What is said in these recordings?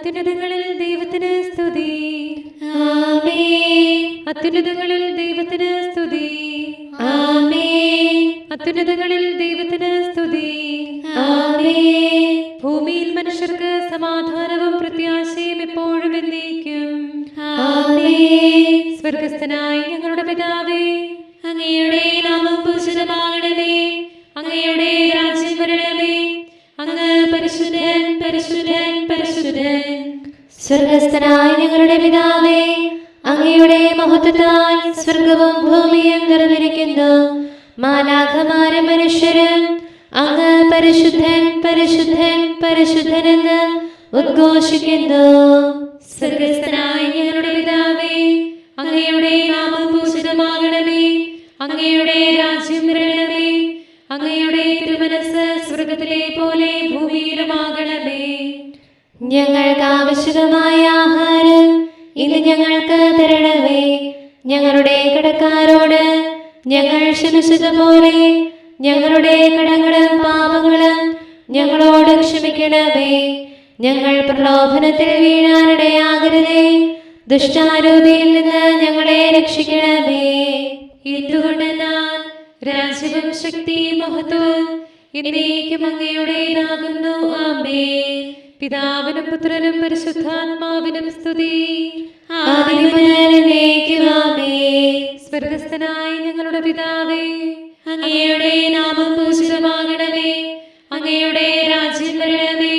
അത്യുന്നതങ്ങളിൽ ദൈവത്തിന് സ്തുതി. ആമേൻ. അത്യുന്നതങ്ങളിൽ ദൈവത്തിന് സ്തുതി. ആമേൻ. അത്യുന്നതങ്ങളിൽ ദൈവത്തിന് സ്തുതി. ആമേൻ. ഭൂമിയിൽ മനുഷ്യർക്ക് സമാധാനവും പ്രത്യാശയും എപ്പോഴും എന്നേക്കും. ആമേൻ. സ്വർഗസ്ഥനായ ഞങ്ങളുടെ പിതാവേ, അങ്ങയുടെ നാമം പൂജിതമാകണമേ. അങ്ങയുടെ രാജ്യം വരണമേ. അങ്ങ് പരിശുദ്ധൻ, പരിശുദ്ധൻ, പരിശുദ്ധൻ. സ്വർഗസ്ഥനായ ഞങ്ങളുടെ പിതാവേ, അങ്ങയുടെ മഹത്വത്താൽ സ്വർഗവും ഭൂമിയും നിറഞ്ഞിരിക്കുന്നു. മാലാഖമാരും മനുഷ്യരും അങ്ങ് പരിശുദ്ധൻ, പരിശുദ്ധൻ, പരിശുദ്ധനെന്ന് ഉദ്ഘോഷിക്കുന്നു. സ്വർഗസ്ഥനായ ഞങ്ങളുടെ പിതാവേ, അങ്ങയുടെ നാമം പൂജിതമാകണമേ. അങ്ങയുടെ രാജ്യം വരണമേ. അങ്ങയുടെ തിരുമനസ്സ് സ്വർഗത്തിലെ പോലെ ഭൂമിയിലുമാകണമേ. ഞങ്ങൾക്ക് ആവശ്യമായ ആഹാരം ഇന്ന് ഞങ്ങൾക്ക് തരണമേ. ഞങ്ങളുടെ കടക്കാരോട് ഞങ്ങൾ ക്ഷമിച്ചതുപോലെ ഞങ്ങളുടെ കടങ്ങളും പാപങ്ങളും ഞങ്ങളോട് ക്ഷമിക്കണമേ. ഞങ്ങൾ പ്രലോഭനത്തിൽ വീഴാനിടയാകരുതേ. ദുഷ്ടാരൂപിയിൽ നിന്ന് ഞങ്ങളെ രക്ഷിക്കണമേ. എന്തുകൊണ്ടെന്നാൽ രാജ്യവും ശക്തിയും മഹത്വവും എന്നേക്കും അങ്ങയുടേതാകുന്നു. ആമേൻ. പിതാവിനും പുത്രനും പരിശുദ്ധാത്മാവിനും സ്തുതി. ആദിയും മുതൽ എന്നേക്കും ആമേൻ. സ്വർഗസ്ഥനായ ഞങ്ങളുടെ പിതാവേ, അങ്ങയുടെ നാമം പൂജിതമാകണമേ. അങ്ങയുടെ രാജ്യം വരണമേ.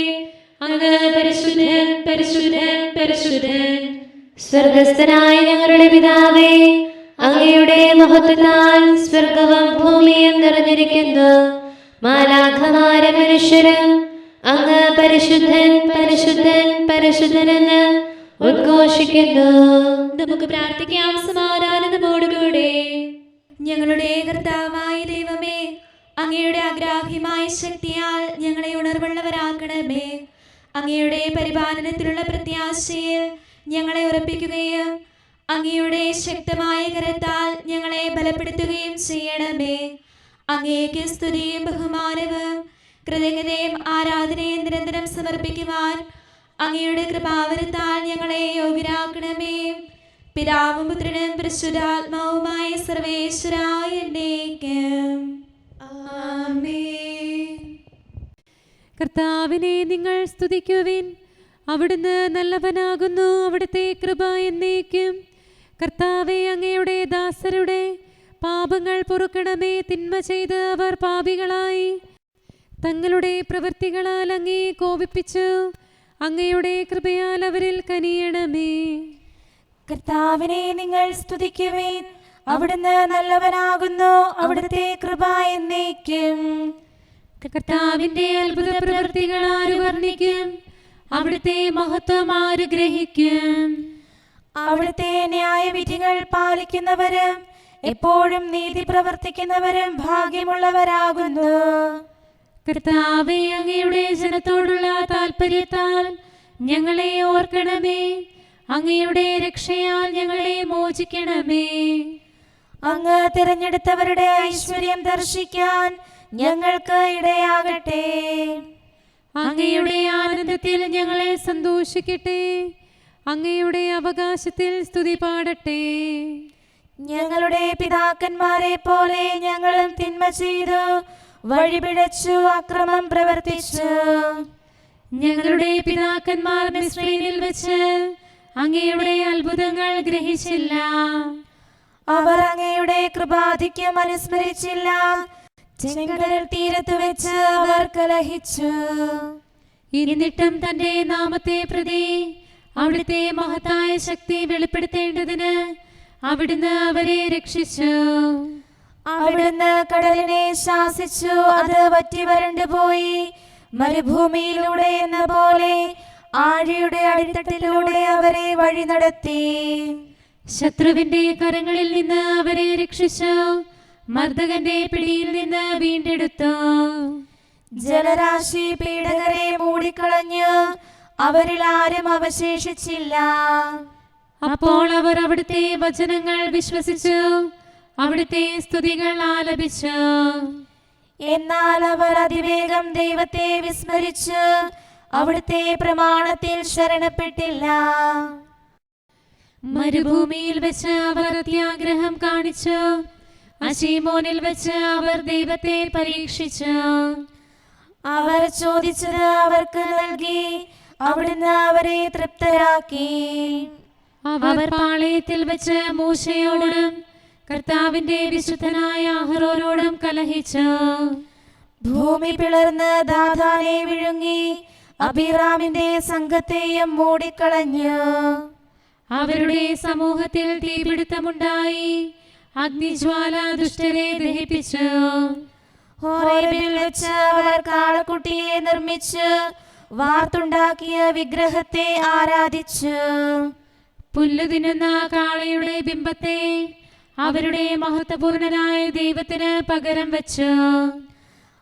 അങ്ങ് പരിശുദ്ധൻ, പരിശുദ്ധൻ, പരിശുദ്ധൻ. സ്വർഗസ്ഥനായ ഞങ്ങളുടെ പിതാവേ, അങ്ങയുടെ മഹത്വത്താൽ സ്വർഗവും ഭൂമിയും നിറഞ്ഞിരിക്കുന്നു. മാലാഖമാരും മനുഷ്യരും അങ്ങ് പരിശുദ്ധൻ, പരിശുദ്ധൻ, പരിശുദ്ധനെന്ന് ഉദ്ഘോഷിക്കുന്നു. നമുക്ക് പ്രാർത്ഥിക്കാം സമാധാനത്തോടുകൂടെ. ഞങ്ങളുടെ കർത്താവായ ദൈവമേ, അങ്ങയുടെ അഗ്രാഹ്യമായ ശക്തിയാൽ ഞങ്ങളെ ഉണർവുള്ളവരാക്കണമേ. അങ്ങയുടെ പരിപാലനത്തിലുള്ള പ്രത്യാശയിൽ ഞങ്ങളെ ഉറപ്പിക്കുകയും അങ്ങയുടെ ശക്തമായ കരത്താൽ ഞങ്ങളെ ബലപ്പെടുത്തുകയും ചെയ്യണമേ. അങ്ങേക്ക് സ്തുതിയും ബഹുമാനവും കൃതജ്ഞതയും ആരാധനയും നിരന്തരം സമർപ്പിക്കുവാൻ അങ്ങയുടെ കൃപാവരത്താൽ ഞങ്ങളെ യോഗ്യരാക്കണമേ. പിതാവും പുത്രനും പരിശുദ്ധാത്മാവുമായ സർവേശ്വരായ എന്നേക്കും. ആമേൻ. കർത്താവിനെ നിങ്ങൾ സ്തുതിക്കുവിൻ. അവിടുന്ന് നല്ലവനാകുന്നു. അവിടുത്തെ കൃപ എന്നേക്കും. കർത്താവേ, അങ്ങയുടെ ദാസരുടെ പാപങ്ങൾ പൊറുക്കണമേ. തിന്മ ചെയ്ത് അവർ പാപികളായി തങ്ങളുടെ പ്രവൃത്തികളാൽ അങ്ങേ കോപിപ്പിച്ചു. അങ്ങയുടെ കൃപയാൽ അവരിൽ കനിയണമേ. കർത്താവിനെ നിങ്ങൾ സ്തുതിക്കുവിൻ. അവിടുന്ന് നല്ലവനാകുന്നു. അവിടുത്തെ കൃപ എന്നേക്കും. കർത്താവിന്റെ അത്ഭുത പ്രവൃത്തികൾ ആര് വർണ്ണിക്കും? അവിടുത്തെ മഹത്വം ആര് ഗ്രഹിക്കും? അവിടുത്തെ ന്യായവിധികൾ പാലിക്കുന്നവരും എപ്പോഴും നീതി പ്രവർത്തിക്കുന്നവരും ഭാഗ്യമുള്ളവരാകുന്നു. കർത്താവേ, അങ്ങയുടെ ജനത്തോടുള്ള താൽപര്യത്താൽ ഞങ്ങളെ ഓർക്കണമേ. അങ്ങയുടെ രക്ഷയാൽ ഞങ്ങളെ മോചിക്കണമേ. അങ്ങ് തിരഞ്ഞെടുത്തവരുടെ ഐശ്വര്യം ദർശിക്കാൻ ഞങ്ങൾക്ക് ഇടയാകട്ടെ. അങ്ങയുടെ ആനന്ദത്തിൽ ഞങ്ങളെ സന്തോഷിക്കട്ടെ. അങ്ങയുടെ അവകാശത്തിൽ സ്തുതി പാടട്ടെ. ഞങ്ങളുടെ പിതാക്കന്മാരെ പോലെ ഞങ്ങളും തിന്മ ചെയ്തു, വഴിപിഴച്ചു, അക്രമം പ്രവർത്തിച്ചു. ഞങ്ങളുടെ പിതാക്കന്മാർ മിസ്രയീമിൽ വെച്ച് അങ്ങയുടെ അത്ഭുതങ്ങൾ ഗ്രഹിച്ചില്ല. അവർ അങ്ങയുടെ കൃപാധിക്യം അനുസ്മരിച്ചില്ല. ചെങ്കടൽ തീരത്ത് വെച്ച് അവർ കലഹിച്ചു. എന്നിട്ടും തന്റെ നാമത്തെ പ്രതി അവിടുത്തെ മഹത്തായ ശക്തി വെളിപ്പെടുത്തേണ്ടതിന് അവിടുന്ന് അവരെ രക്ഷിച്ചു. അവിടുന്ന് കടലിനെ ശാസിച്ചു, അത് വറ്റി വരണ്ടുപോയി. മരുഭൂമിയിലൂടെ എന്ന പോലെ ആഴിയുടെ അടിത്തട്ടിലൂടെ അവരെ വഴി നടത്തി. ശത്രുവിന്റെ കരങ്ങളിൽ നിന്ന് അവരെ രക്ഷിച്ചു. മർദ്ദകന്റെ പിടിയിൽ നിന്ന് വീണ്ടെടുത്തു. ജലരാശി പീഡകരെ മൂടിക്കളഞ്ഞു, അവരിൽ ആരും അവശേഷിച്ചില്ല. അപ്പോൾ അവർ അവിടുത്തെ വചനങ്ങൾ വിശ്വസിച്ചു, അവിടുത്തെ സ്തുതികൾ ആലപിച്ചു. എന്നാൽ അവർ അതിവേഗം ദൈവത്തെ വിസ്മരിച്ചു, അവിടുത്തെ പ്രമാണത്തിൽ ശരണപ്പെട്ടില്ല. മരുഭൂമിയിൽ വെച്ച് അവർ അത്യാഗ്രഹം കാണിച്ചു, അശീമോനിൽ വെച്ച് അവർ ദൈവത്തെ പരീക്ഷിച്ചു. അവർ ചോദിച്ചത് അവർക്ക് നൽകി, അവിടുന്ന് അവരെ തൃപ്തരാക്കി. അവർ പാളയത്തിൽ വെച്ച് മൂശയോടും കർത്താവിന്റെ വിശുദ്ധനായ അഹരോനോടും കലഹിച്ചു. ഭൂമി പിളർന്ന് ദാഥാനെ വിഴുങ്ങി, അബീറാമിന്റെ സംഘത്തെയും മൂടിക്കളഞ്ഞു. അവരുടെ സമൂഹത്തിൽ തീപിടുത്തമുണ്ടായി, അഗ്നിജ്വാല ദുഷ്ടരെ ദഹിപ്പിച്ചു. ഹോറേബിൽ വെച്ച് അവർ കാളക്കുട്ടിയെ നിർമ്മിച്ച് വാർത്തുണ്ടാക്കിയ വിഗ്രഹത്തെ ആരാധിച്ചു. പുല്ല് തിന്നുന്ന കാളയുടെ ബിംബത്തെ അവരുടെ മഹത്വപൂർണനായ ദൈവത്തിന് പകരം വെച്ചു.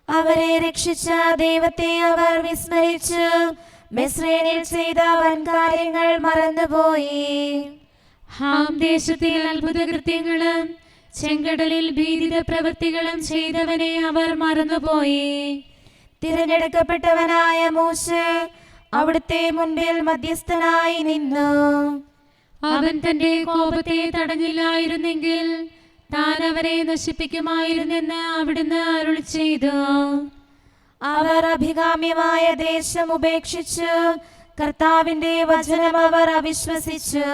അവരെ രക്ഷിച്ച ദൈവത്തെ അവർ വിസ്മരിച്ചു, മിസ്രയീമിൽ ചെയ്ത വൻകാര്യങ്ങൾ മറന്നുപോയി. ഹാം ദേശത്തിൽ അത്ഭുതകൃത്യങ്ങളും ചെങ്കടലിൽ ഭീതിത പ്രവൃത്തികളും ചെയ്തവനെ അവർ മറന്നുപോയി. തിരഞ്ഞെടുക്കപ്പെട്ടവനായ മൂശെ അവിടുത്തെ മുൻപിൽ മധ്യസ്ഥനായി നിന്നു. അവൻ തന്റെ കോപത്തെ തടഞ്ഞില്ലായിരുന്നെങ്കിൽ താൻ അവരെ നശിപ്പിക്കുമായിരുന്നെന്ന് അവിടുന്ന് അരുളി ചെയ്തു. അവർ അഭികാമ്യമായ ദേശം ഉപേക്ഷിച്ചു, കർത്താവിന്റെ വചനം അവർ അവിശ്വസിച്ചു.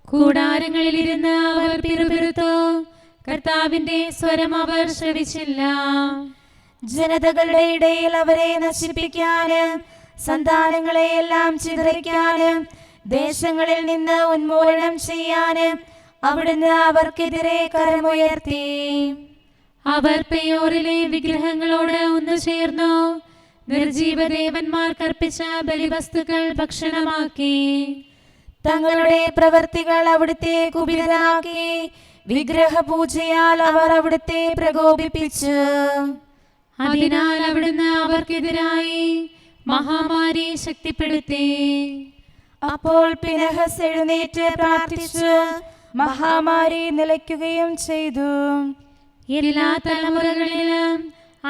കൂടാരങ്ങളിലിരുന്ന് അവർ പിറുപിറുത്തു, കർത്താവിന്റെ സ്വരം അവർ ശ്രവിച്ചില്ല. ജനതകളുടെ ഇടയിൽ അവരെ നശിപ്പിക്കാനും സന്താനങ്ങളെയെല്ലാം ചിതറിക്കാനും ദേശങ്ങളിൽ നിന്ന് ഉന്മൂലനം ചെയ്യാനും അവിടുന്ന് അവർക്കെതിരെ കരമുയർത്തി. അവർ പെയോറിലെ വിഗ്രഹങ്ങളോട് ഒന്നു ചേർന്നു, നിർജീവദേവന്മാർ കർപ്പിച്ച ബലിവസ്തുക്കൾ ഭക്ഷണമാക്കി. തങ്ങളുടെ പ്രവർത്തികൾ അവിടുത്തെ കുപിതനാക്കി, വിഗ്രഹപൂജയാൽ അവർ അവിടുത്തെ പ്രകോപിപ്പിച്ചു. അതിനാൽ അവിടുന്ന് അവർക്കെതിരായി മഹാമാരി ശക്തിപ്പെടുത്തി. അപ്പോൾ പിനഹസ് എഴുന്നേറ്റ് പ്രാർത്ഥിച്ചു, മഹാമാരി നിലയ്ക്കുകയും ചെയ്തു. എല്ലാ തലമുറകളിലും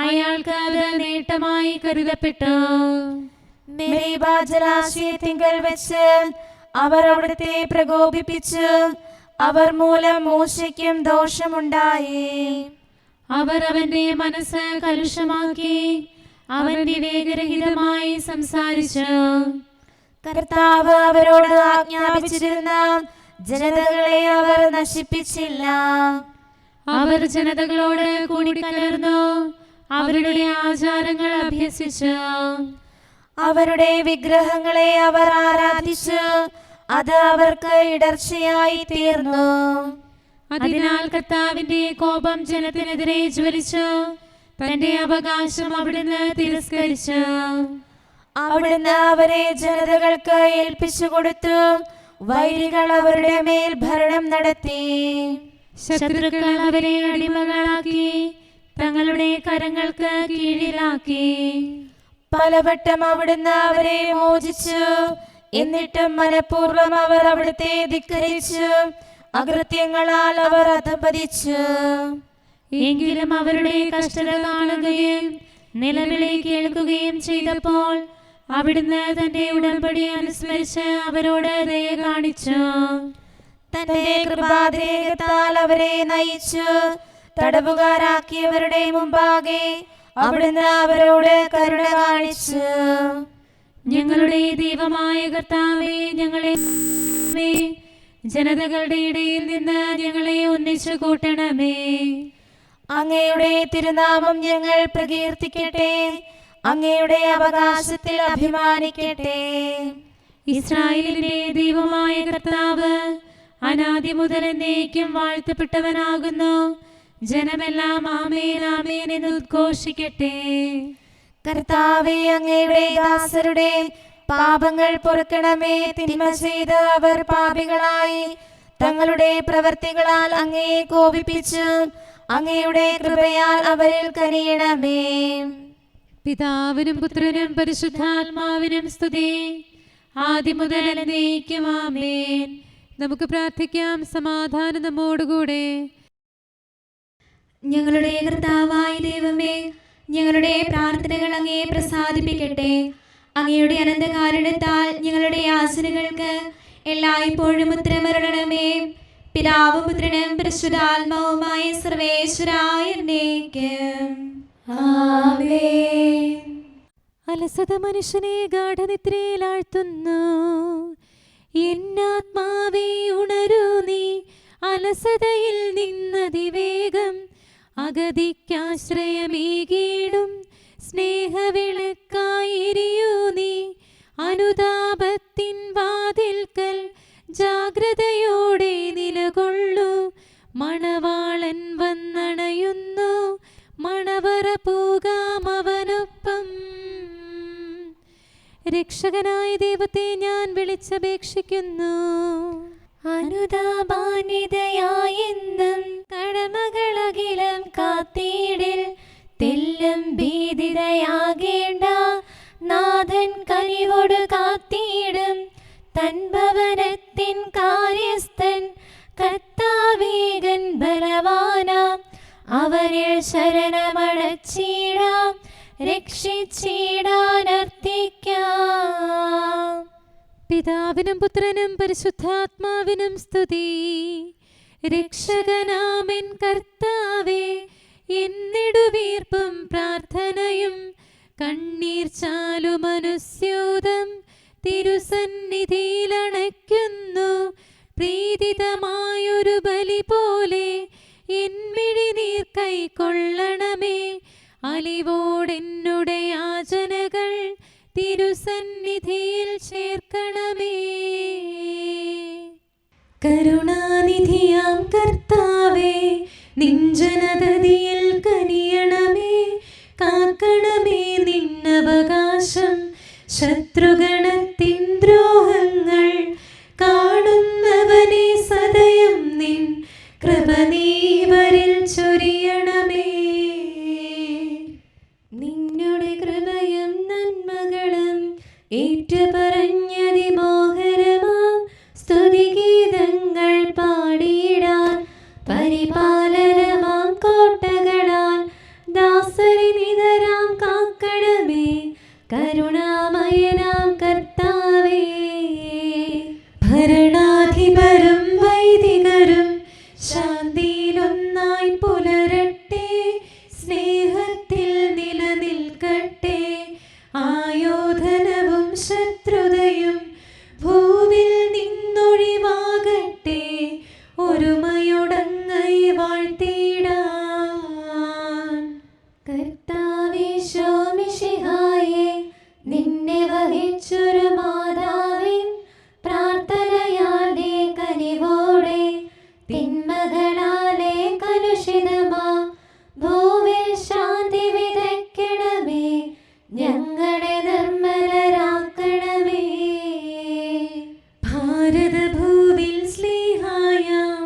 അയാൾക്ക് അത് നേട്ടമായി കരുതപ്പെട്ടു. മെരീബാ ജലാശയത്തിങ്കൽ വെച്ച് അവർ അവിടുത്തെ പ്രകോപിപ്പിച്ചു, അവർ മൂലം മൂശയ്ക്കും ദോഷമുണ്ടായി. അവർ അവന്റെ മനസ്സ് കലുഷമാക്കി, അവൻ വിവേകരഹിതമായി സംസാരിച്ചു. കർത്താവ് അവരോട് ആജ്ഞാപിച്ചിരുന്ന ജനതകളെ അവർ നശിപ്പിച്ചില്ല. അവർ ജനതകളോട് കൂടിക്കലർന്നു, അവരുടെ ആചാരങ്ങൾ അഭ്യസിച്ചു. അവരുടെ വിഗ്രഹങ്ങളെ അവർ ആരാധിച്ചു, അത് അവർക്ക് ഇടർച്ചയായി തീർന്നു. അതിനാൽ കർത്താവിന്റെ കോപം ജനത്തിനെതിരെ ജ്വലിച്ചു, തന്റെ അവകാശം അവിടുന്ന് തിരസ്കരിച്ചു. അവിടുന്ന് അവരെ ജനതകൾക്ക് ഏൽപ്പിച്ചു കൊടുത്തു, വൈരികൾ അവരുടെ മേൽ ഭരണം നടത്തി. ശത്രുക്കൾ അവരെ അടിമകളാക്കി, തങ്ങളുടെ കരങ്ങൾക്ക് കീഴിലാക്കി. പലവട്ടം അവിടുന്ന് അവരെ മോചിച്ചു, എന്നിട്ടും മനഃപൂർവ്വം അവർ അവിടുത്തെ ധിക്കരിച്ചു, അകൃത്യങ്ങളാൽ അവർ അധപതിച്ചു. എങ്കിലും അവരുടെ കഷ്ടത കാണുകയും നിലവിളി കേൾക്കുകയും ചെയ്തപ്പോൾ അവിടുന്ന് തന്റെ ഉടമ്പടി അനുസ്മരിച്ച് അവരോട് ദയ കാണിച്ചു. തന്റെ കൃപാതിരേകത്താൽ അവരെ നയിച്ചു, തടവുകാരാക്കിയവരുടെ മുമ്പാകെ അവിടുന്ന് അവരോട് കരുണ കാണിച്ചു. ഞങ്ങളുടെ ദൈവമായ കർത്താവേ, ഞങ്ങളെ ജനതകളുടെ ഇടയിൽ നിന്ന് ഞങ്ങളെ ഒന്നിച്ചു കൂട്ടണമേ. അങ്ങയുടെ തിരുനാമം ഞങ്ങൾ പ്രകീർത്തിക്കട്ടെ, അങ്ങയുടെ അവകാശത്തിൽ അഭിമാനിക്കട്ടെ. ഇസ്രായേലിന്റെ ദൈവമായ കർത്താവ് അനാദി മുതൽ എന്നേക്കും വാഴ്ത്തപ്പെട്ടവനാകുന്നു. ജനമെല്ലാം ആമേൻ ആമേൻ എന്ന് ഉദ്ഘോഷിക്കട്ടെ. കർത്താവേ, അങ്ങയുടെ ദാസരുടെ പാപങ്ങൾ പൊറുക്കണമേ. തിന്മ ചെയ്ത് അവർ പാപികളായി തങ്ങളുടെ പ്രവർത്തികളാൽ അങ്ങയെ കോപിപ്പിച്ചു, അങ്ങയുടെ കൃപയാൽ അവരിൽ കനിയണമേ. പിതാവിനും പുത്രനും പരിശുദ്ധാത്മാവിനും സ്തുതി, ആദ്യം മുതൽ എന്നേക്കും ആമേൻ. നമുക്ക് പ്രാർത്ഥിക്കാം. സമാധാനം നമ്മോടുകൂടെ. ഞങ്ങളുടെ കർത്താവായ ദൈവമേ, ഞങ്ങളുടെ പ്രാർത്ഥനകൾ അങ്ങേ പ്രസാദിപ്പിക്കട്ടെ. അങ്ങയുടെ അനന്തകാരുണ്യത്താൽ ഞങ്ങളുടെ യാചനകൾക്ക് എല്ലായ്പ്പോഴും ഉത്തരമരുളണമേ. പിതാവും പുത്രനും പരിശുദ്ധാത്മാവുമായ സർവേശ്വരായ എന്നേക്കും. ആമേൻ. അലസത മനുഷ്യനെ ഗാഠനിദ്രയിലാഴ്ത്തുന്നു. എന്നാത്മാവേ ഉണരൂ നീ, അലസതയിൽ നിന്നതിവേഗം അഗതിക്കാശ്രയമേകീടും സ്നേഹവിളക്കായിരിയൂ നീ. അനുതാപത്തിൻ വാതിൽക്കൽ ജാഗ്രതയോടെ നിലകൊള്ളൂ. മണവാളൻ വന്നണയുന്നു, മണവറ പോകാം അവനൊപ്പം. രക്ഷകനായ ദൈവത്തെ ഞാൻ വിളിച്ചപേക്ഷിക്കുന്നു. അനുതാപാനിതയായെന്നും കടമകളകിലും കാത്തിടിൽ തെല്ലും ഭീതിതയാകേണ്ട. നാഥൻ കനിവോട് കാത്തിടും തൻ ഭവനത്തിൻ കാര്യസ്ഥൻ. കർത്താവേകൻ ബലവാനാം, അവനിൽ ശരണമടച്ചിടാം, രക്ഷിച്ചിടാനർത്ഥിക്കാം. പിതാവിനും പുത്രനും പരിശുദ്ധാത്മാവിനും സ്തുതി. രക്ഷകനാമൻ കർത്താവേ, എന്നിടുവീർപ്പും പ്രാർത്ഥനയും കണ്ണീർ ചാലുമനുസ്യൂതം തിരുസന്നിധിയിലണയ്ക്കുന്നു. പ്രീതിതമായൊരു ബലി പോലെ എന്മിഴി നീർ കൈക്കൊള്ളണമേ. അലിവോടെന്നുടെ യാചനകൾ തിരുസന്നിധിയിൽ ചേർക്കണമേ. കരുണാനിധിയാം കർത്താവേ, നിഞ്ജനതതിയിൽ കനിയണമേ. കാക്കണമേ നിന്നവകാശം, ശത്രുഗണത്തിൻ ദ്രോഹങ്ങൾ കാണുന്നവനെ സദയം നിൻ കൃപ നീവരിൽ ചൊരിയണമേ. നിന്നുടെ കൃപയും നന്മകളും ഏറ്റുപറഞ്ഞതിമോഹരമാം സ്തുതിഗീതങ്ങൾ പാടിയിടാൻ. പരിപാലനമാം കോട്ടകളാൽ ദാസരി നിതരാം കാക്കണമേ. കരുണാമയനാം കർത്താവേ, ഭരണാധിപരും വൈദികരും ശാന്തിയിലൊന്നായി പുലരട്ടെ. സ്നേഹത്തിൽ നിലനിൽക്കട്ടെ. ആയോധനവും ശത്രുതയും ഭൂവിൽ നിന്നൊഴിവാകട്ടെ. ഒരുമയൊടങ്ങൈ വാഴ്ത്തിടാൻ. കർത്താവേ ശോമിശിഹായേ, നിന്നെ വഹിച്ചൊരു മാതാവിൻ പ്രാർത്ഥനയാലെ കനിവോടെ തിന്മകളാലെ കലുഷിതമാ ഭൂവിൽ ശാന്തി വിതയ്ക്കണമേ. ഞങ്ങളെ നിർമ്മലരാക്കണമേ. ഭാരതഭൂവിൽ സ്ലീഹായാം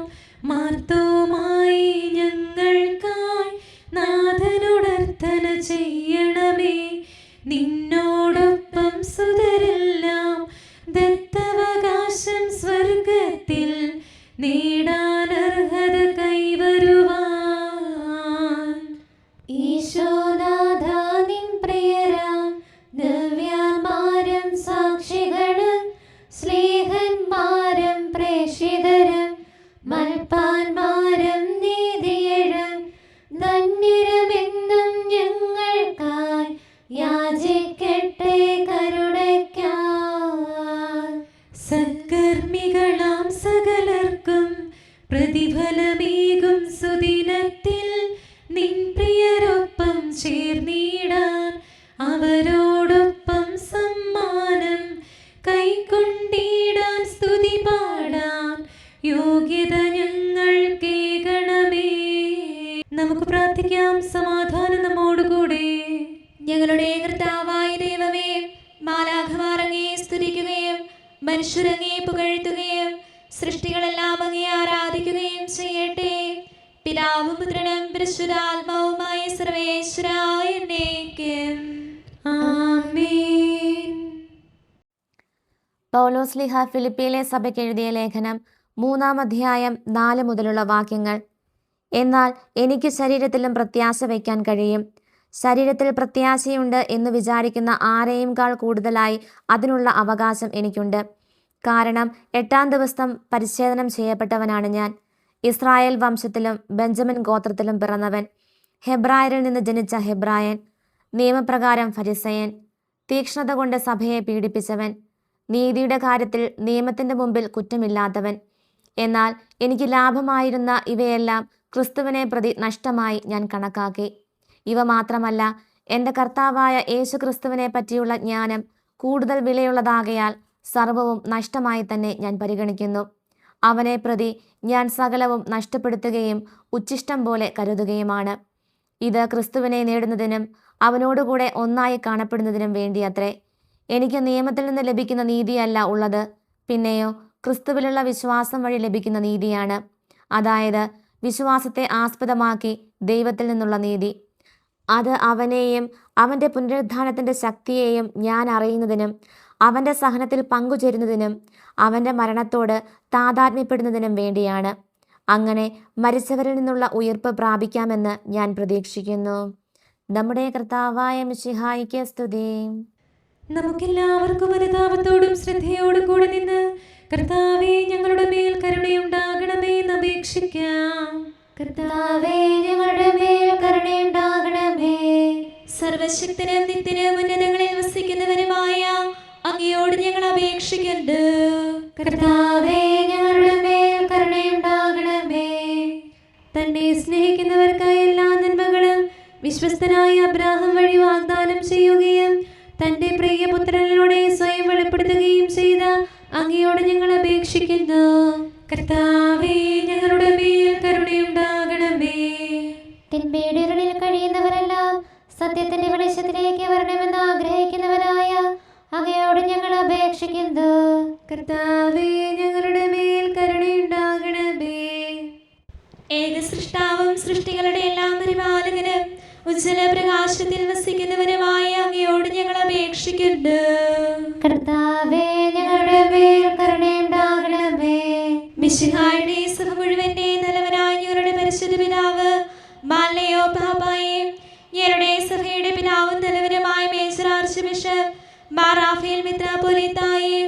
മാർത്തോമായി ഞങ്ങൾക്കായി നാഥനോടർത്ഥന ചെയ്യണമേ. നിന്നോടൊപ്പം സുതരെല്ലാം ദത്തവകാശം സ്വർഗത്തിൽ നേടാനർഹത കൈവരുവാൻ. ഈശോനാഥ നിൻ പ്രിയരാം ദിവ്യന്മാരും സാക്ഷികളും സ്നേഹന്മാരും പ്രേക്ഷിതരും മൽപ്പാന്മാരും നീതിയഴും ധന്യരുമെന്നും ഞങ്ങൾക്കായി യാചിക്കട്ടെ കരുണയ്ക്കായി. സത്കർമ്മികളാം സകലർക്കും പ്രതിഫലമേകും സുദിനത്തിൽ നിൻ പ്രിയരൊപ്പം ചേർന്നിടാൻ. അവരോടൊപ്പം സമ്മാനം കൈക്കൊണ്ടിടാൻ. സ്തുതി പാടാൻ യോഗ്യത ഞങ്ങൾക്കേകണമേ. നമുക്ക് പ്രാർത്ഥിക്കാം. സമാധാനം നമ്മോടുകൂടെ. ഞങ്ങളുടെ കർത്താവായ ദൈവമേ, മാലാഖമാർ അങ്ങയെ സ്തുതിക്കുകയും മനുഷ്യരങ്ങയെ പുകഴ്ത്തുകയും സൃഷ്ടികളെല്ലാം അങ്ങയെ ആരാധിക്കുകയും ചെയ്യട്ടെ. പിതാവും പുത്രനും പരിശുദ്ധാത്മാവുമായ സർവേശ്വരായ എന്നേക്കും. ആമേൻ. പൗലോസ്ലീഹ ഫിലിപ്പിയിലെ സഭയ്ക്ക് എഴുതിയ ലേഖനം 3-ാം അധ്യായം 4 മുതലുള്ള വാക്യങ്ങൾ. എന്നാൽ എനിക്ക് ശരീരത്തിലും പ്രത്യാശ വയ്ക്കാൻ കഴിയും. ശരീരത്തിൽ പ്രത്യാശയുണ്ട് എന്ന് വിചാരിക്കുന്ന ആരെയുംകാൾ കൂടുതലായി അതിനുള്ള അവകാശം എനിക്കുണ്ട്. കാരണം 8-ാം ദിവസം പരിച്ഛേദനം ചെയ്യപ്പെട്ടവനാണ് ഞാൻ. ഇസ്രായേൽ വംശത്തിലും ബെഞ്ചമിൻ ഗോത്രത്തിലും പിറന്നവൻ, ഹെബ്രായരിൽ നിന്ന് ജനിച്ച ഹെബ്രായൻ, നിയമപ്രകാരം ഫരിസയൻ, തീക്ഷ്ണത കൊണ്ട് സഭയെ പീഡിപ്പിച്ചവൻ, നീതിയുടെ കാര്യത്തിൽ നിയമത്തിൻ്റെ മുമ്പിൽ കുറ്റമില്ലാത്തവൻ. എന്നാൽ എനിക്ക് ലാഭമായിരുന്ന ഇവയെല്ലാം ക്രിസ്തുവിനെ പ്രതി നഷ്ടമായി ഞാൻ കണക്കാക്കി. ഇവ മാത്രമല്ല, എൻ്റെ കർത്താവായ യേശു ക്രിസ്തുവിനെ പറ്റിയുള്ള ജ്ഞാനം കൂടുതൽ വിലയുള്ളതാകയാൽ സർവവും നഷ്ടമായി തന്നെ ഞാൻ പരിഗണിക്കുന്നു. അവനെ പ്രതി ഞാൻ സകലവും നഷ്ടപ്പെടുത്തുകയും ഉച്ഛിഷ്ടം പോലെ കരുതുകയുമാണ്. ഇത് ക്രിസ്തുവിനെ നേടുന്നതിനും അവനോടുകൂടെ ഒന്നായി കാണപ്പെടുന്നതിനും വേണ്ടിയത്രേ. എനിക്ക് നിയമത്തിൽ നിന്ന് ലഭിക്കുന്ന നീതിയല്ല ഉള്ളത്, പിന്നെയോ ക്രിസ്തുവിലുള്ള വിശ്വാസം വഴി ലഭിക്കുന്ന നീതിയാണ്. അതായത് വിശ്വാസത്തെ ആസ്പദമാക്കി ദൈവത്തിൽ നിന്നുള്ള നീതി. അത് അവനെയും അവൻ്റെ പുനരുത്ഥാനത്തിൻ്റെ ശക്തിയെയും ഞാൻ അറിയുന്നതിനും അവൻ്റെ സഹനത്തിൽ പങ്കുചേരുന്നതിനും അവൻ്റെ മരണത്തോട് താതാത്മ്യപ്പെടുന്നതിനും വേണ്ടിയാണ്. അങ്ങനെ മരിച്ചവരിൽ നിന്നുള്ള ഉയിർപ്പ് പ്രാപിക്കാമെന്ന് ഞാൻ പ്രതീക്ഷിക്കുന്നു. നമ്മുടെ കർത്താവായ മിശിഹായിക്ക് സ്തുതി. നമുക്കെല്ലാവർക്കും അനുതാപത്തോടും ശ്രദ്ധയോടും കൂടെ നിന്ന് കർത്താവേ ഞങ്ങളുടെ മേൽ കരുണയുണ്ടാകണമേ എന്ന് അപേക്ഷിക്കാം. കർത്താവേ ഞങ്ങളുടെ മേൽ കരുണയുണ്ടാകണമേ. സർവശക്തനും നിത്യനും ഉന്നതങ്ങളിൽ വസിക്കുന്നവരുമായ അങ്ങയോട് ഞങ്ങൾ അപേക്ഷിക്കുന്നു. കർത്താവേ ഞങ്ങളുടെ മേൽ കരുണയുണ്ടാകണമേ. തന്നെ സ്നേഹിക്കുന്നവർക്കായി എല്ലാ നന്മകളും വിശ്വസ്തനായ അബ്രാഹാം വഴി വാഗ്ദാനം ചെയ്യുകയും തന്റെ പ്രിയപുത്രനിലൂടെ സ്വയം വെളിപ്പെടുത്തുകയും ചെയ്ത അങ്ങയോട് ഞങ്ങൾ അപേക്ഷിക്കുന്നു. കർത്താവേ ഞങ്ങളുടെ മേൽ കരുണയുണ്ടാകണമേ. തിന്മയുടെ ഇരുളിൽ കഴിയുന്നവരെല്ലാം സത്യത്തിന്റെ വെളിച്ചത്തിലേക്ക് വരണമെന്ന് ആഗ്രഹിക്കുന്നവരായ അങ്ങയോട് ഞങ്ങൾ അപേക്ഷിക്കുന്നു. കർത്താവേ ഞങ്ങളുടെ മേൽ കരുണയുണ്ടാകണമേ. ഏക സൃഷ്ടാവും സൃഷ്ടികളുടെ എല്ലാം പരിപാലകനും ഉജ്ജ്വല പ്രകാശത്തിൽ വസിക്കുന്നവനുമായ അങ്ങയോട് ഞങ്ങൾ അപേക്ഷിക്കുന്നു. കർത്താവേ ഞങ്ങളുടെ മേൽ കരുണയുണ്ടാകണമേ. മിശിഹായുടെ സഭ മുഴുവന്റെ നല്ലവനായ ഞങ്ങളുടെ പരിശുദ്ധ പിതാവ് മാലയോ പാപ്പായെ, ഞങ്ങളുടെ സഭയുടെ പിതാവും നല്ലവനുമായ major archbishop Mar Raphael മെത്രാപ്പോലീത്തായെ,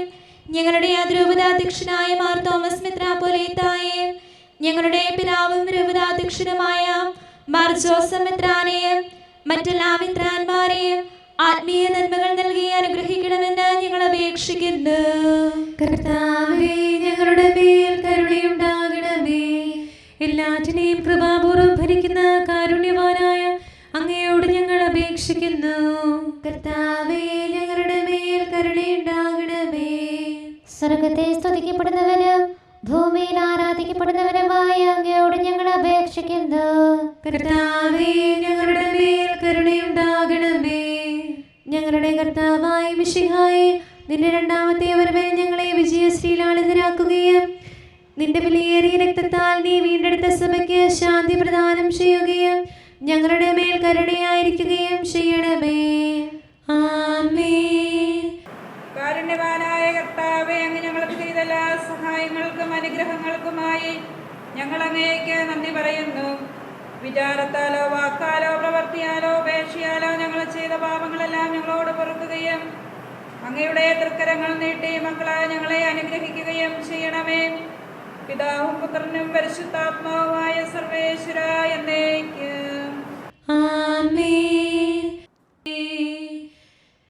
ഞങ്ങളുടെ അതിരൂപതാധ്യക്ഷനായ മാർ തോമസ് മെത്രാപ്പോലീത്തായെ, ഞങ്ങളുടെ പിതാവും രൂപതാധ്യക്ഷനുമായ മാർ ജോസഫ് മെത്രാനെയും മറ്റെല്ലാ മെത്രാന്മാരെയും ആത്മീയ നന്മകൾ നൽകി അനുഗ്രഹിക്കണമെന്ന് ഞങ്ങൾ അപേക്ഷിക്കുന്നു. കർത്താവേ ഞങ്ങളുടെ മേൽ കരുണയുണ്ടാകണമേ. എല്ലാറ്റിനെയും കൃപാപൂർവ്വം ഭരിക്കുന്ന കാരുണ്യവാനായ അങ്ങയോട് ഞങ്ങൾ അപേക്ഷിക്കുന്നു. കർത്താവേ ഞങ്ങളുടെ മേൽ കരുണയുണ്ടാകണമേ. സ്വർഗത്തെ സ്തുതിക്കപ്പെടുന്നവനും ഭൂമിയിൽ ആരാധിക്കപ്പെടുന്നവനുമായ അങ്ങയോട് ഞങ്ങൾ അപേക്ഷിക്കുന്നു. കർത്താവേ ഞങ്ങളുടെ മേൽ കരുണയുണ്ടാകണമേ. ഞങ്ങളുടെ കർത്താവായ മിശിഹായേ, നിന്റെ രണ്ടാമത്തെ വരവിൽ ഞങ്ങളെ വിജയശ്രീലാളിതരാക്കുകയും നിന്റെ വിലയേറിയ രക്തത്താൽ നീ വീണ്ടെടുത്ത സഭയ്ക്ക് ശാന്തി പ്രദാനം ചെയ്യുകയും ഞങ്ങളുടെ മേൽ കരുണയായിരിക്കുകയും ചെയ്യണമേ. ആമേൻ. കാരുണ്യവാനായ കർത്താവേ, അങ്ങ് ഞങ്ങൾക്ക് ചെയ്ത എല്ലാ സഹായങ്ങൾക്കും അനുഗ്രഹങ്ങൾക്കുമായി ഞങ്ങൾ അങ്ങേക്ക് നന്ദി പറയുന്നു. വിചാരത്താലോ വാക്കാലോ പ്രവർത്തിയാലോ ഉപേക്ഷയാലോ ഞങ്ങൾ ചെയ്ത പാപങ്ങളെല്ലാം ഞങ്ങളോട് പൊറുക്കുകയും അങ്ങയുടെ തൃക്കരങ്ങൾ നീട്ടി മക്കളായ ഞങ്ങളെ അനുഗ്രഹിക്കുകയും ചെയ്യണമേ. പിതാവും പുത്രനും പരിശുദ്ധാത്മാവുമായ സർവേശ്വര എന്നേക്കും ആമേൻ.